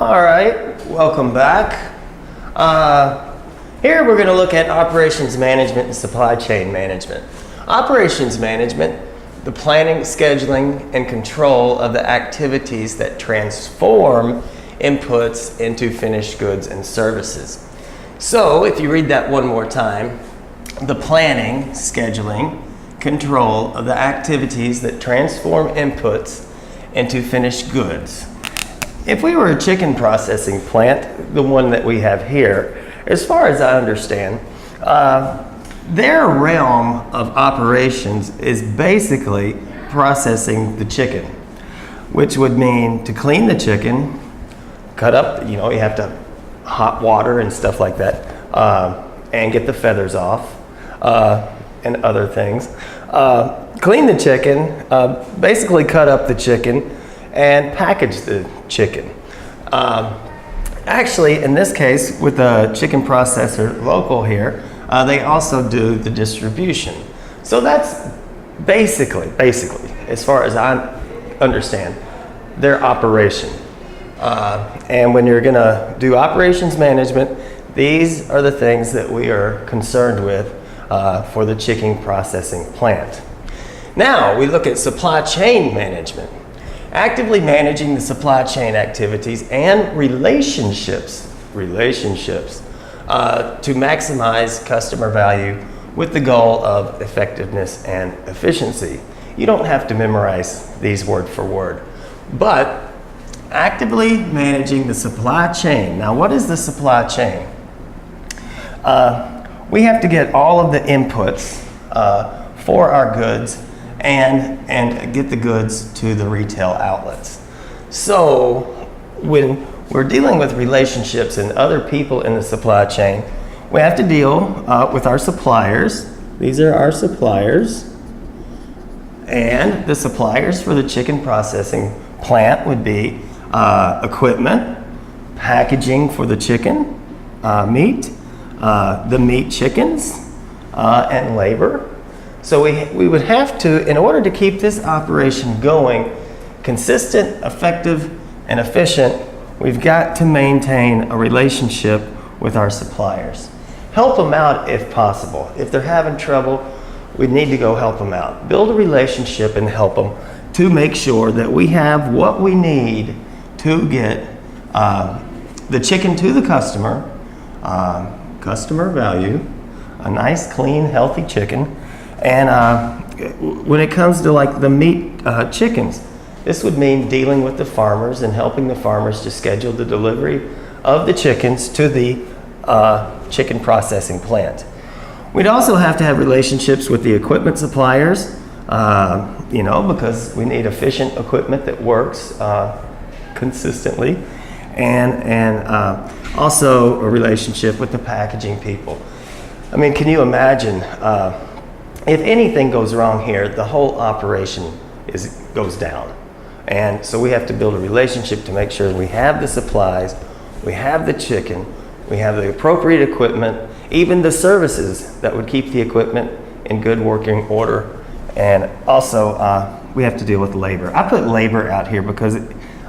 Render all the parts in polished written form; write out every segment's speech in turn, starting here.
All right, welcome back. Here we're going to look at operations management and supply chain management. Operations management, the planning, scheduling, and control of the activities that transform inputs into finished goods and services. So if you read that one more time, the planning, scheduling, control of the activities that transform inputs into finished goods. If we were a chicken processing plant, the one that we have here, as far as I understand, their realm of operations is basically processing the chicken, which would mean to clean the chicken, cut up, you have to hot water and stuff like that, and get the feathers off, and other things. Clean the chicken, basically cut up the chicken, and package the chicken. Actually, in this case, with the chicken processor local here, they also do the distribution. So that's basically, as far as I understand, their operation. And when you're gonna do operations management, these are the things that we are concerned with for the chicken processing plant. Now, we look at supply chain management. Actively managing the supply chain activities and relationships to maximize customer value with the goal of effectiveness and efficiency. You don't have to memorize these word for word, but actively managing the supply chain. Now, what is the supply chain? We have to get all of the inputs for our goods and get the goods to the retail outlets. So when we're dealing with relationships and other people in the supply chain, we have to deal with our suppliers. These are our suppliers. And the suppliers for the chicken processing plant would be equipment, packaging for the chicken, meat, the meat chickens, and labor. So we would have to, in order to keep this operation going, consistent, effective, and efficient, we've got to maintain a relationship with our suppliers. Help them out if possible. If they're having trouble, we need to go help them out. Build a relationship and help them to make sure that we have what we need to get the chicken to the customer, customer value, a nice, clean, healthy chicken. And when it comes to like the meat chickens, this would mean dealing with the farmers and helping the farmers to schedule the delivery of the chickens to the chicken processing plant. We'd also have to have relationships with the equipment suppliers, because we need efficient equipment that works consistently, and also a relationship with the packaging people. I mean, can you imagine? If anything goes wrong here, the whole operation goes down. And so we have to build a relationship to make sure we have the supplies, we have the chicken, we have the appropriate equipment, even the services that would keep the equipment in good working order. And also, we have to deal with labor. I put labor out here because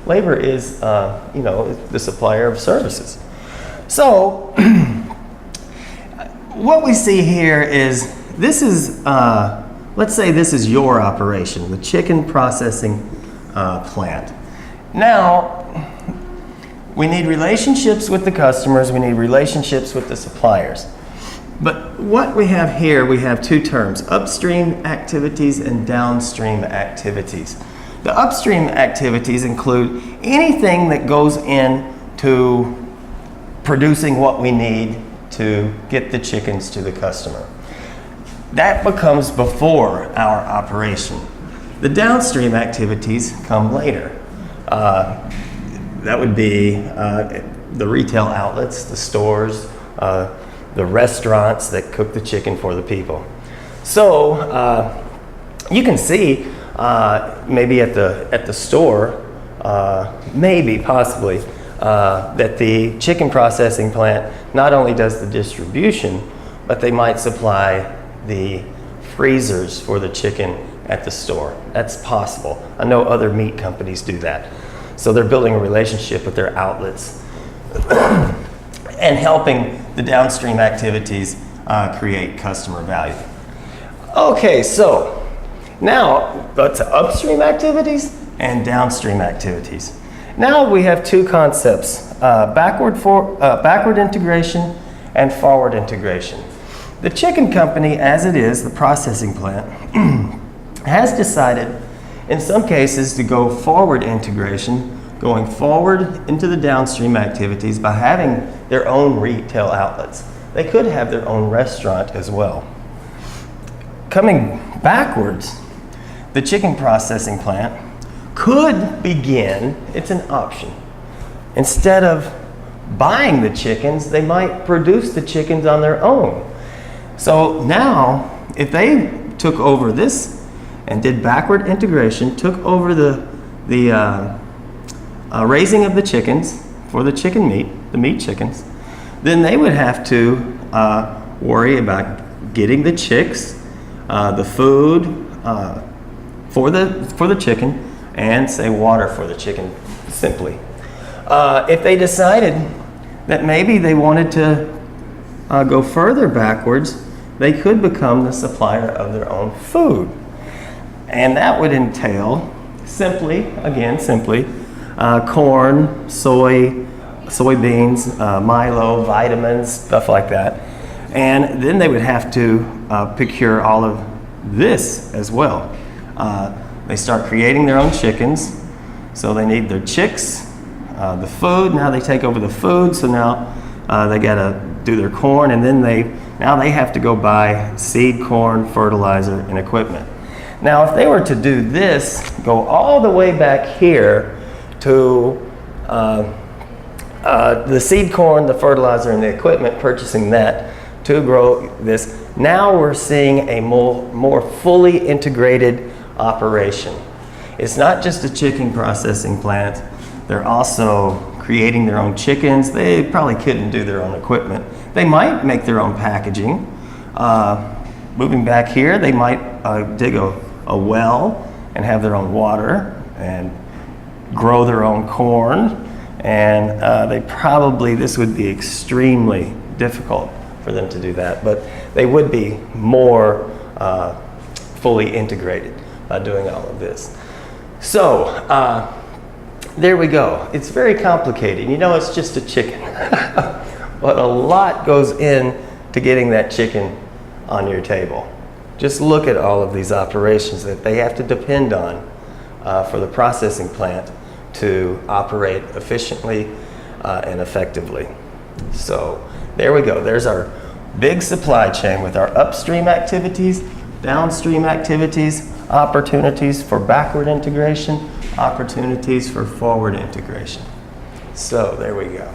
labor is, the supplier of services. So, what we see here is, this is, let's say this is your operation, the chicken processing plant. Now, we need relationships with the customers, we need relationships with the suppliers. But what we have here, we have two terms, upstream activities and downstream activities. The upstream activities include anything that goes into producing what we need to get the chickens to the customer. That becomes before our operation. The downstream activities come later. That would be the retail outlets, the stores, the restaurants that cook the chicken for the people. So you can see maybe at the store, possibly, that the chicken processing plant not only does the distribution, but they might supply the freezers for the chicken at the store. That's possible. I know other meat companies do that. So they're building a relationship with their outlets and helping the downstream activities create customer value. Okay, so now that's upstream activities and downstream activities. Now we have two concepts, backward integration and forward integration. The chicken company, as it is, the processing plant, has decided in some cases to go forward integration, going forward into the downstream activities by having their own retail outlets. They could have their own restaurant as well. Coming backwards, the chicken processing plant could begin, it's an option. Instead of buying the chickens, they might produce the chickens on their own. So now, if they took over this and did backward integration, took over the raising of the chickens for the chicken meat, the meat chickens, then they would have to worry about getting the chicks, the food for the chicken, and say water for the chicken simply. If they decided that maybe they wanted to go further backwards, they could become the supplier of their own food. And that would entail simply, corn, soybeans, Milo, vitamins, stuff like that. And then they would have to procure all of this as well. They start creating their own chickens, so they need their chicks, the food. Now they take over the food, so now they gotta do their corn, and then they have to go buy seed, corn, fertilizer, and equipment. Now, if they were to do this, go all the way back here to the seed, corn, the fertilizer, and the equipment, purchasing that to grow this, now we're seeing a more fully integrated operation. It's not just a chicken processing plant. They're also creating their own chickens. They probably couldn't do their own equipment. They might make their own packaging. Moving back here, they might dig a well and have their own water and grow their own corn. And this would be extremely difficult for them to do that, but they would be more fully integrated by doing all of this. So there we go. It's very complicated. You know, it's just a chicken, but a lot goes into getting that chicken on your table. Just look at all of these operations that they have to depend on for the processing plant to operate efficiently and effectively. So there we go. There's our big supply chain with our upstream activities, downstream activities, opportunities for backward integration, opportunities for forward integration. So there we go.